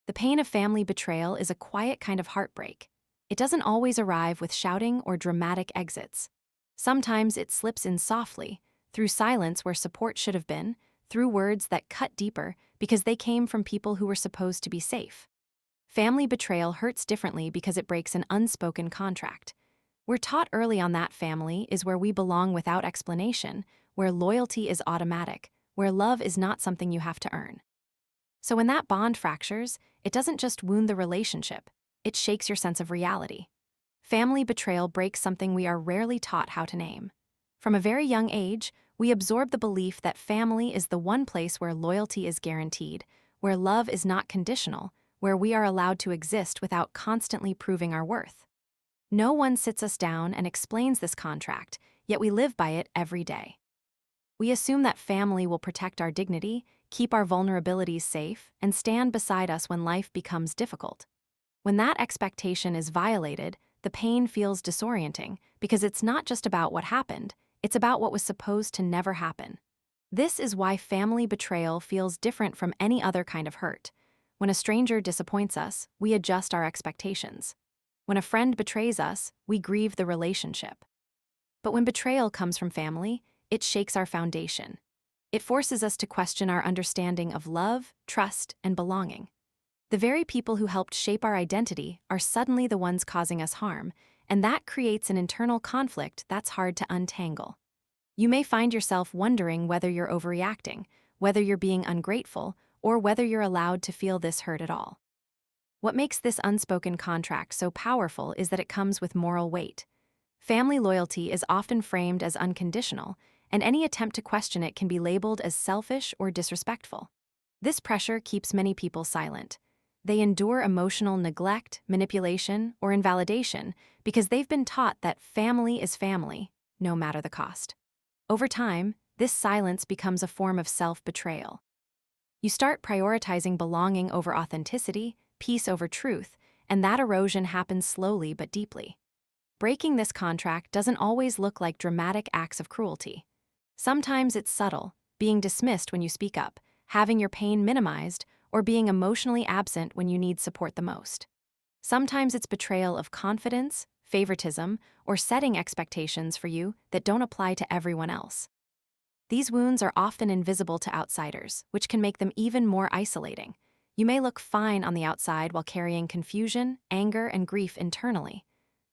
The pain of family betrayal is a quiet kind of heartbreak. It doesn't always arrive with shouting or dramatic exits. Sometimes it slips in softly, through silence where support should have been, through words that cut deeper because they came from people who were supposed to be safe. Family betrayal hurts differently because it breaks an unspoken contract. We're taught early on that family is where we belong without explanation, where loyalty is automatic, where love is not something you have to earn. So when that bond fractures, it doesn't just wound the relationship, it shakes your sense of reality. Family betrayal breaks something we are rarely taught how to name. From a very young age, we absorb the belief that family is the one place where loyalty is guaranteed, where love is not conditional, where we are allowed to exist without constantly proving our worth. No one sits us down and explains this contract, yet we live by it every day. We assume that family will protect our dignity, keep our vulnerabilities safe, and stand beside us when life becomes difficult. When that expectation is violated, the pain feels disorienting because it's not just about what happened, it's about what was supposed to never happen. This is why family betrayal feels different from any other kind of hurt. When a stranger disappoints us, we adjust our expectations. When a friend betrays us, we grieve the relationship. But when betrayal comes from family, it shakes our foundation. It forces us to question our understanding of love, trust, and belonging. The very people who helped shape our identity are suddenly the ones causing us harm, and that creates an internal conflict that's hard to untangle. You may find yourself wondering whether you're overreacting, whether you're being ungrateful, or whether you're allowed to feel this hurt at all. What makes this unspoken contract so powerful is that it comes with moral weight. Family loyalty is often framed as unconditional, and any attempt to question it can be labeled as selfish or disrespectful. This pressure keeps many people silent. They endure emotional neglect, manipulation, or invalidation because they've been taught that family is family, no matter the cost. Over time, this silence becomes a form of self-betrayal. You start prioritizing belonging over authenticity, peace over truth, and that erosion happens slowly but deeply. Breaking this contract doesn't always look like dramatic acts of cruelty. Sometimes it's subtle, being dismissed when you speak up, having your pain minimized, or being emotionally absent when you need support the most. Sometimes it's betrayal of confidence, favoritism, or setting expectations for you that don't apply to everyone else. These wounds are often invisible to outsiders, which can make them even more isolating. You may look fine on the outside while carrying confusion, anger, and grief internally.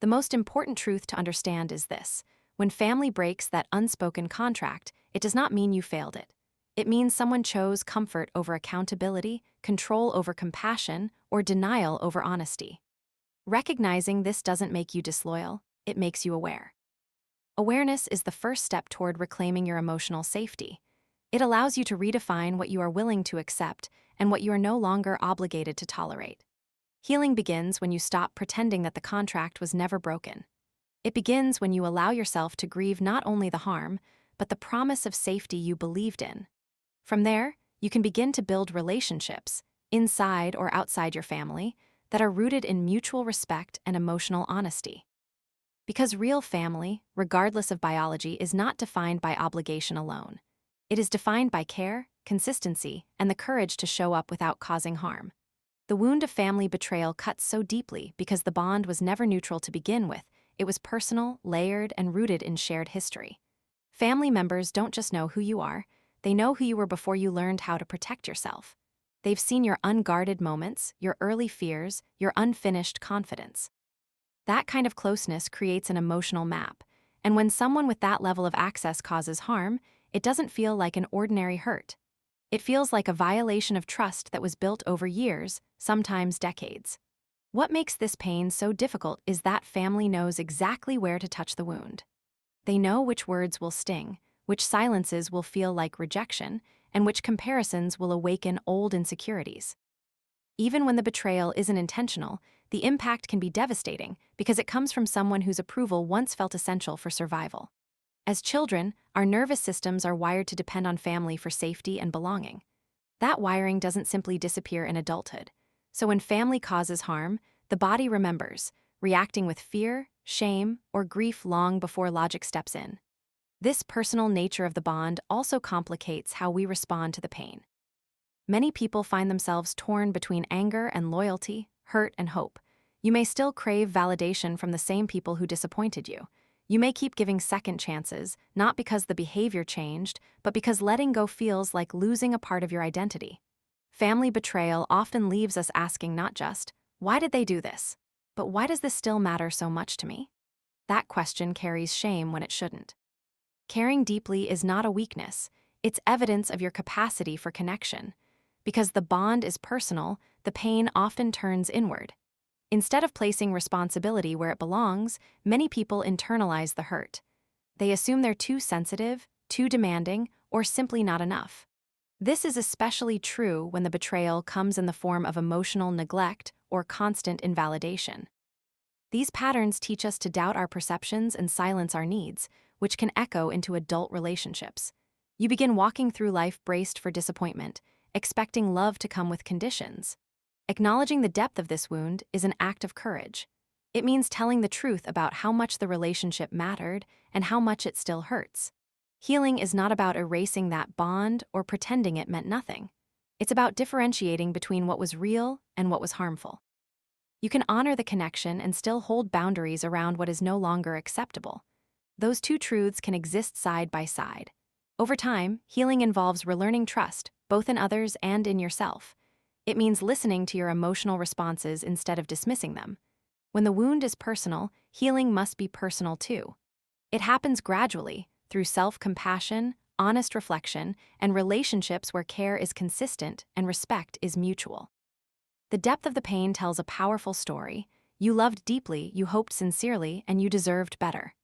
The most important truth to understand is this: when family breaks that unspoken contract, it does not mean you failed it. It means someone chose comfort over accountability, control over compassion, or denial over honesty. Recognizing this doesn't make you disloyal, it makes you aware. Awareness is the first step toward reclaiming your emotional safety. It allows you to redefine what you are willing to accept and what you are no longer obligated to tolerate. Healing begins when you stop pretending that the contract was never broken. It begins when you allow yourself to grieve not only the harm, but the promise of safety you believed in. From there, you can begin to build relationships, inside or outside your family, that are rooted in mutual respect and emotional honesty. Because real family, regardless of biology, is not defined by obligation alone. It is defined by care, consistency, and the courage to show up without causing harm. The wound of family betrayal cuts so deeply because the bond was never neutral to begin with. It was personal, layered, and rooted in shared history. Family members don't just know who you are, they know who you were before you learned how to protect yourself. They've seen your unguarded moments, your early fears, your unfinished confidence. That kind of closeness creates an emotional map, and when someone with that level of access causes harm, it doesn't feel like an ordinary hurt. It feels like a violation of trust that was built over years, sometimes decades. What makes this pain so difficult is that family knows exactly where to touch the wound. They know which words will sting, which silences will feel like rejection, and which comparisons will awaken old insecurities. Even when the betrayal isn't intentional, the impact can be devastating because it comes from someone whose approval once felt essential for survival. As children, our nervous systems are wired to depend on family for safety and belonging. That wiring doesn't simply disappear in adulthood. So when family causes harm, the body remembers, reacting with fear, shame, or grief long before logic steps in. This personal nature of the bond also complicates how we respond to the pain. Many people find themselves torn between anger and loyalty, hurt and hope. You may still crave validation from the same people who disappointed you. You may keep giving second chances, not because the behavior changed, but because letting go feels like losing a part of your identity. Family betrayal often leaves us asking not just, why did they do this? But why does this still matter so much to me? That question carries shame when it shouldn't. Caring deeply is not a weakness, it's evidence of your capacity for connection. Because the bond is personal, the pain often turns inward. Instead of placing responsibility where it belongs, many people internalize the hurt. They assume they're too sensitive, too demanding, or simply not enough. This is especially true when the betrayal comes in the form of emotional neglect or constant invalidation. These patterns teach us to doubt our perceptions and silence our needs, which can echo into adult relationships. You begin walking through life braced for disappointment, expecting love to come with conditions. Acknowledging the depth of this wound is an act of courage. It means telling the truth about how much the relationship mattered and how much it still hurts. Healing is not about erasing that bond or pretending it meant nothing. It's about differentiating between what was real and what was harmful. You can honor the connection and still hold boundaries around what is no longer acceptable. Those two truths can exist side by side. Over time, healing involves relearning trust, both in others and in yourself. It means listening to your emotional responses instead of dismissing them. When the wound is personal, healing must be personal too. It happens gradually, through self-compassion, honest reflection, and relationships where care is consistent and respect is mutual. The depth of the pain tells a powerful story. You loved deeply, you hoped sincerely, and you deserved better.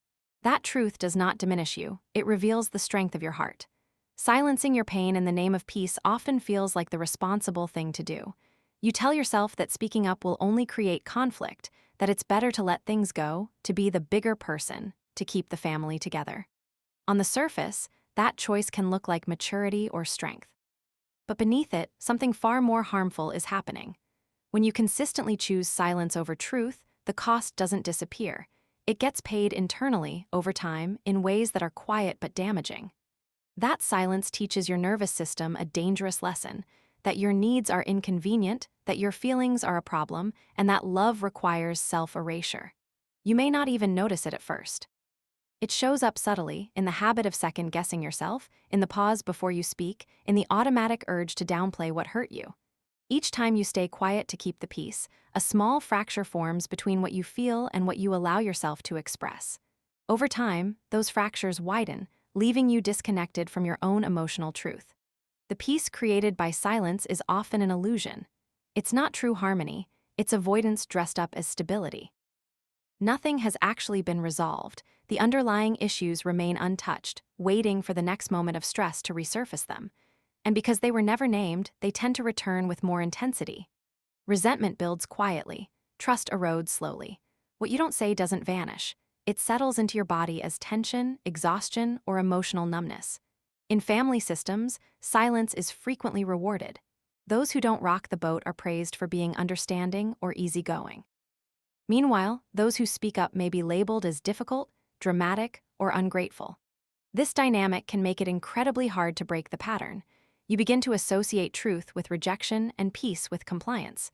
That truth does not diminish you, it reveals the strength of your heart. Silencing your pain in the name of peace often feels like the responsible thing to do. You tell yourself that speaking up will only create conflict, that it's better to let things go, to be the bigger person, to keep the family together. On the surface, that choice can look like maturity or strength. But beneath it, something far more harmful is happening. When you consistently choose silence over truth, the cost doesn't disappear. It gets paid internally, over time, in ways that are quiet but damaging. That silence teaches your nervous system a dangerous lesson, that your needs are inconvenient, that your feelings are a problem, and that love requires self-erasure. You may not even notice it at first. It shows up subtly, in the habit of second-guessing yourself, in the pause before you speak, in the automatic urge to downplay what hurt you. Each time you stay quiet to keep the peace, a small fracture forms between what you feel and what you allow yourself to express. Over time, those fractures widen, leaving you disconnected from your own emotional truth. The peace created by silence is often an illusion. It's not true harmony, it's avoidance dressed up as stability. Nothing has actually been resolved. The underlying issues remain untouched, waiting for the next moment of stress to resurface them. And because they were never named, they tend to return with more intensity. Resentment builds quietly, trust erodes slowly. What you don't say doesn't vanish. It settles into your body as tension, exhaustion, or emotional numbness. In family systems, silence is frequently rewarded. Those who don't rock the boat are praised for being understanding or easygoing. Meanwhile, those who speak up may be labeled as difficult, dramatic, or ungrateful. This dynamic can make it incredibly hard to break the pattern. You begin to associate truth with rejection and peace with compliance.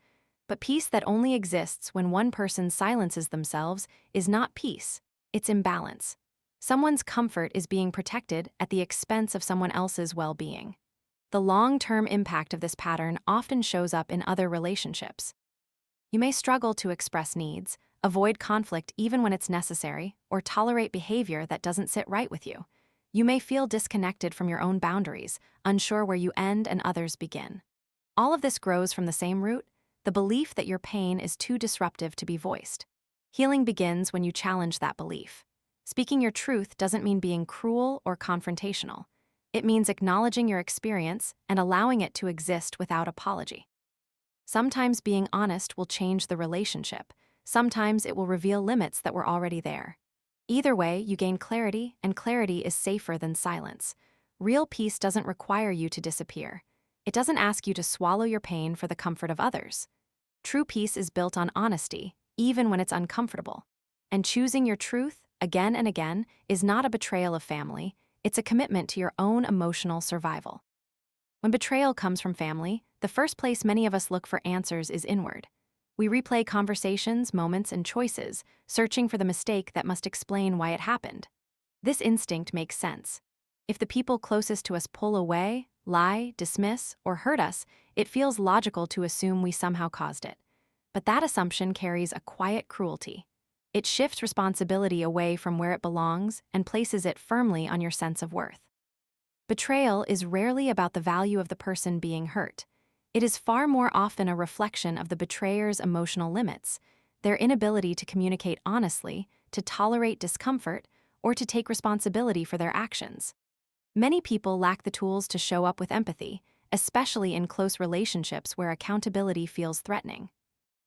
But peace that only exists when one person silences themselves is not peace, it's imbalance. Someone's comfort is being protected at the expense of someone else's well-being. The long-term impact of this pattern often shows up in other relationships. You may struggle to express needs, avoid conflict even when it's necessary, or tolerate behavior that doesn't sit right with you. You may feel disconnected from your own boundaries, unsure where you end and others begin. All of this grows from the same root, the belief that your pain is too disruptive to be voiced. Healing begins when you challenge that belief. Speaking your truth doesn't mean being cruel or confrontational. It means acknowledging your experience and allowing it to exist without apology. Sometimes being honest will change the relationship. Sometimes it will reveal limits that were already there. Either way, you gain clarity, and clarity is safer than silence. Real peace doesn't require you to disappear. It doesn't ask you to swallow your pain for the comfort of others. True peace is built on honesty, even when it's uncomfortable. And choosing your truth, again and again, is not a betrayal of family, it's a commitment to your own emotional survival. When betrayal comes from family, the first place many of us look for answers is inward. We replay conversations, moments, and choices, searching for the mistake that must explain why it happened. This instinct makes sense. If the people closest to us pull away, lie, dismiss, or hurt us, it feels logical to assume we somehow caused it. But that assumption carries a quiet cruelty. It shifts responsibility away from where it belongs and places it firmly on your sense of worth. Betrayal is rarely about the value of the person being hurt. It is far more often a reflection of the betrayer's emotional limits, their inability to communicate honestly, to tolerate discomfort, or to take responsibility for their actions. Many people lack the tools to show up with empathy, especially in close relationships where accountability feels threatening.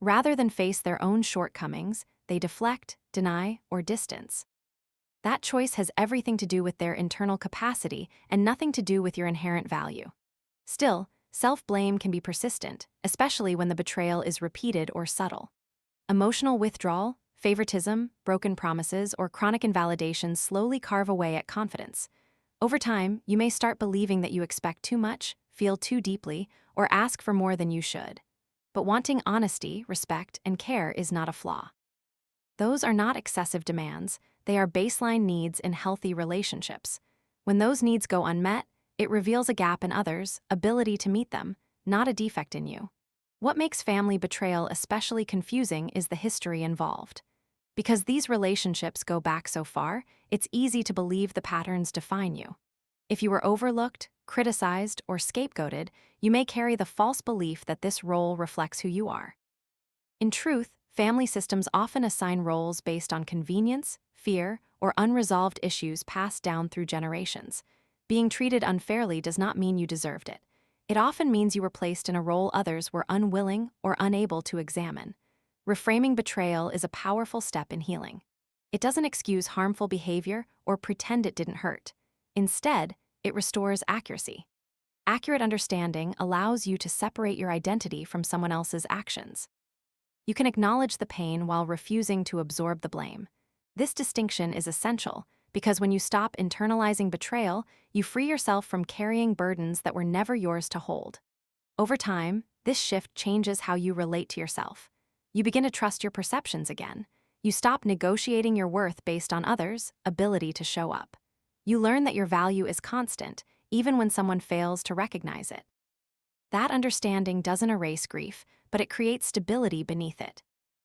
Rather than face their own shortcomings, they deflect, deny, or distance. That choice has everything to do with their internal capacity and nothing to do with your inherent value. Still, self-blame can be persistent, especially when the betrayal is repeated or subtle. Emotional withdrawal, favoritism, broken promises, or chronic invalidation slowly carve away at confidence. Over time, you may start believing that you expect too much, feel too deeply, or ask for more than you should. But wanting honesty, respect, and care is not a flaw. Those are not excessive demands, they are baseline needs in healthy relationships. When those needs go unmet, it reveals a gap in others' ability to meet them, not a defect in you. What makes family betrayal especially confusing is the history involved. Because these relationships go back so far, it's easy to believe the patterns define you. If you were overlooked, criticized, or scapegoated, you may carry the false belief that this role reflects who you are. In truth, family systems often assign roles based on convenience, fear, or unresolved issues passed down through generations. Being treated unfairly does not mean you deserved it. It often means you were placed in a role others were unwilling or unable to examine. Reframing betrayal is a powerful step in healing. It doesn't excuse harmful behavior or pretend it didn't hurt. Instead, it restores accuracy. Accurate understanding allows you to separate your identity from someone else's actions. You can acknowledge the pain while refusing to absorb the blame. This distinction is essential because when you stop internalizing betrayal, you free yourself from carrying burdens that were never yours to hold. Over time, this shift changes how you relate to yourself. You begin to trust your perceptions again. You stop negotiating your worth based on others' ability to show up. You learn that your value is constant, even when someone fails to recognize it. That understanding doesn't erase grief, but it creates stability beneath it.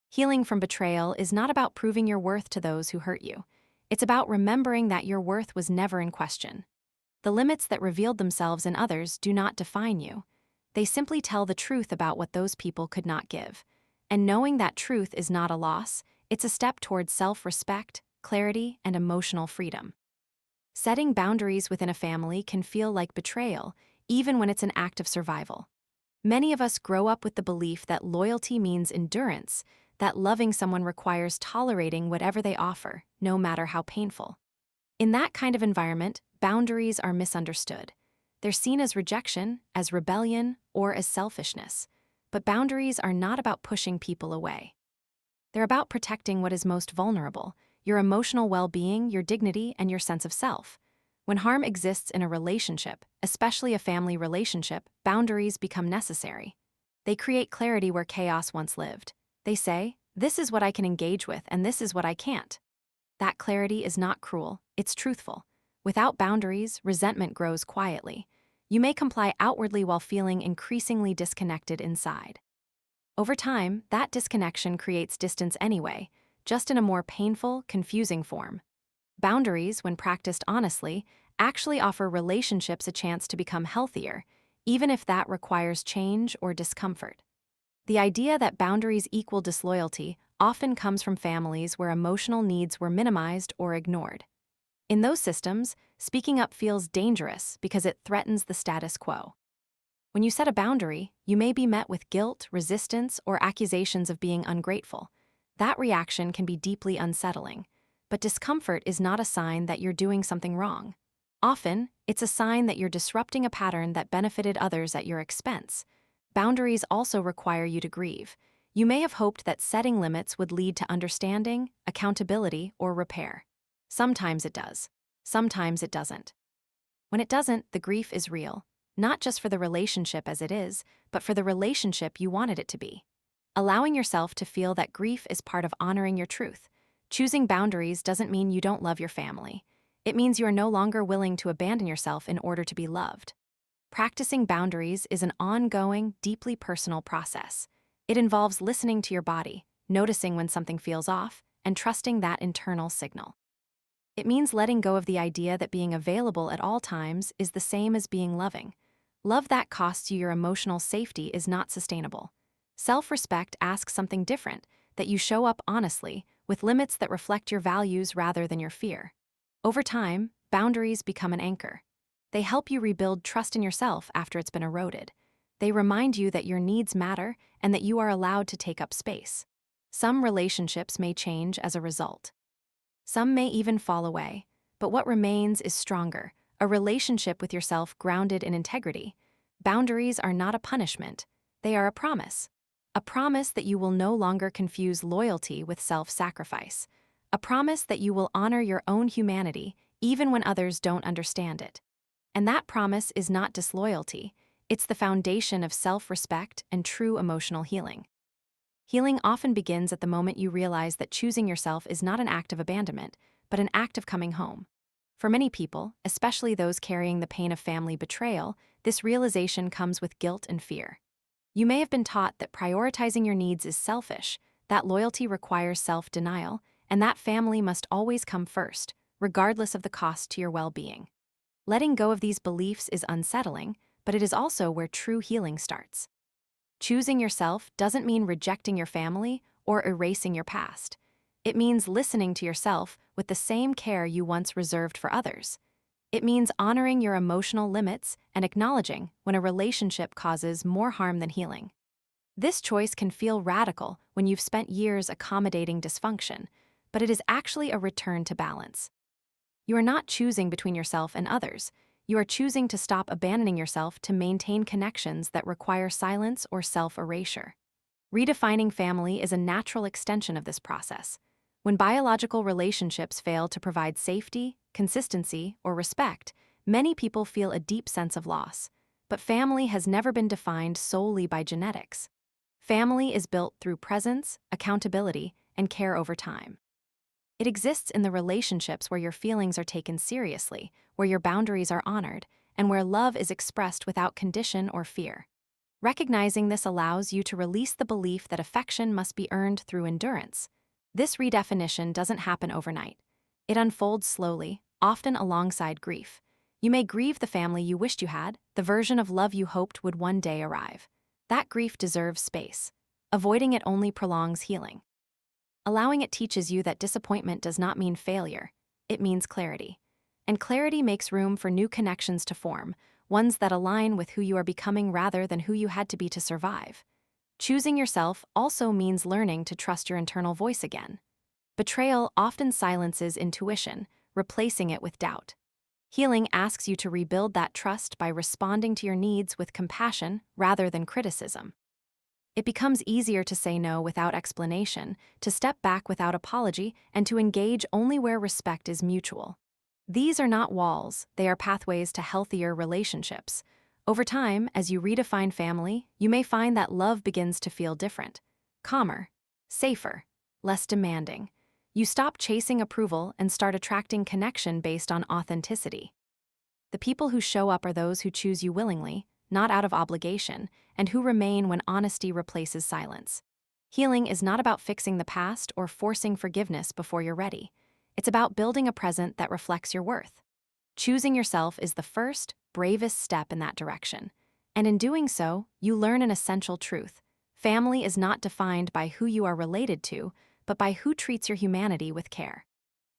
Healing from betrayal is not about proving your worth to those who hurt you. It's about remembering that your worth was never in question. The limits that revealed themselves in others do not define you. They simply tell the truth about what those people could not give. And knowing that truth is not a loss, it's a step towards self-respect, clarity, and emotional freedom. Setting boundaries within a family can feel like betrayal, even when it's an act of survival. Many of us grow up with the belief that loyalty means endurance, that loving someone requires tolerating whatever they offer, no matter how painful. In that kind of environment, boundaries are misunderstood. They're seen as rejection, as rebellion, or as selfishness. But boundaries are not about pushing people away. They're about protecting what is most vulnerable: your emotional well-being, your dignity, and your sense of self. When harm exists in a relationship, especially a family relationship, boundaries become necessary. They create clarity where chaos once lived. They say, this is what I can engage with and this is what I can't. That clarity is not cruel, it's truthful. Without boundaries, resentment grows quietly. You may comply outwardly while feeling increasingly disconnected inside. Over time, that disconnection creates distance anyway, just in a more painful, confusing form. Boundaries, when practiced honestly, actually offer relationships a chance to become healthier, even if that requires change or discomfort. The idea that boundaries equal disloyalty often comes from families where emotional needs were minimized or ignored. In those systems, speaking up feels dangerous because it threatens the status quo. When you set a boundary, you may be met with guilt, resistance, or accusations of being ungrateful. That reaction can be deeply unsettling. But discomfort is not a sign that you're doing something wrong. Often, it's a sign that you're disrupting a pattern that benefited others at your expense. Boundaries also require you to grieve. You may have hoped that setting limits would lead to understanding, accountability, or repair. Sometimes it does. Sometimes it doesn't. When it doesn't, the grief is real. not just for the relationship as it is, but for the relationship you wanted it to be. Allowing yourself to feel that grief is part of honoring your truth. Choosing boundaries doesn't mean you don't love your family. It means you are no longer willing to abandon yourself in order to be loved. Practicing boundaries is an ongoing, deeply personal process. It involves listening to your body, noticing when something feels off, and trusting that internal signal. It means letting go of the idea that being available at all times is the same as being loving. Love that costs you your emotional safety is not sustainable. Self-respect asks something different, that you show up honestly, with limits that reflect your values rather than your fear. Over time, boundaries become an anchor. They help you rebuild trust in yourself after it's been eroded. They remind you that your needs matter and that you are allowed to take up space. Some relationships may change as a result. Some may even fall away, but what remains is stronger, a relationship with yourself grounded in integrity. Boundaries are not a punishment, they are a promise. A promise that you will no longer confuse loyalty with self-sacrifice. A promise that you will honor your own humanity, even when others don't understand it. And that promise is not disloyalty, it's the foundation of self-respect and true emotional healing. Healing often begins at the moment you realize that choosing yourself is not an act of abandonment, but an act of coming home. For many people, especially those carrying the pain of family betrayal, this realization comes with guilt and fear. You may have been taught that prioritizing your needs is selfish, that loyalty requires self-denial, and that family must always come first, regardless of the cost to your well-being. Letting go of these beliefs is unsettling, but it is also where true healing starts. Choosing yourself doesn't mean rejecting your family or erasing your past. It means listening to yourself with the same care you once reserved for others. It means honoring your emotional limits and acknowledging when a relationship causes more harm than healing. This choice can feel radical when you've spent years accommodating dysfunction, but it is actually a return to balance. You are not choosing between yourself and others. You are choosing to stop abandoning yourself to maintain connections that require silence or self-erasure. Redefining family is a natural extension of this process. When biological relationships fail to provide safety, consistency, or respect, many people feel a deep sense of loss. But family has never been defined solely by genetics. Family is built through presence, accountability, and care over time. It exists in the relationships where your feelings are taken seriously, where your boundaries are honored, and where love is expressed without condition or fear. Recognizing this allows you to release the belief that affection must be earned through endurance. This redefinition doesn't happen overnight. It unfolds slowly, often alongside grief. You may grieve the family you wished you had, the version of love you hoped would one day arrive. That grief deserves space. Avoiding it only prolongs healing. Allowing it teaches you that disappointment does not mean failure, it means clarity. And clarity makes room for new connections to form, ones that align with who you are becoming rather than who you had to be to survive. Choosing yourself also means learning to trust your internal voice again. Betrayal often silences intuition, replacing it with doubt. Healing asks you to rebuild that trust by responding to your needs with compassion rather than criticism. It becomes easier to say no without explanation, to step back without apology, and to engage only where respect is mutual. These are not walls, they are pathways to healthier relationships. Over time, as you redefine family, you may find that love begins to feel different, calmer, safer, less demanding. You stop chasing approval and start attracting connection based on authenticity. The people who show up are those who choose you willingly, not out of obligation, and who remain when honesty replaces silence. Healing is not about fixing the past or forcing forgiveness before you're ready. It's about building a present that reflects your worth. Choosing yourself is the first, bravest step in that direction. And in doing so, you learn an essential truth. Family is not defined by who you are related to, but by who treats your humanity with care.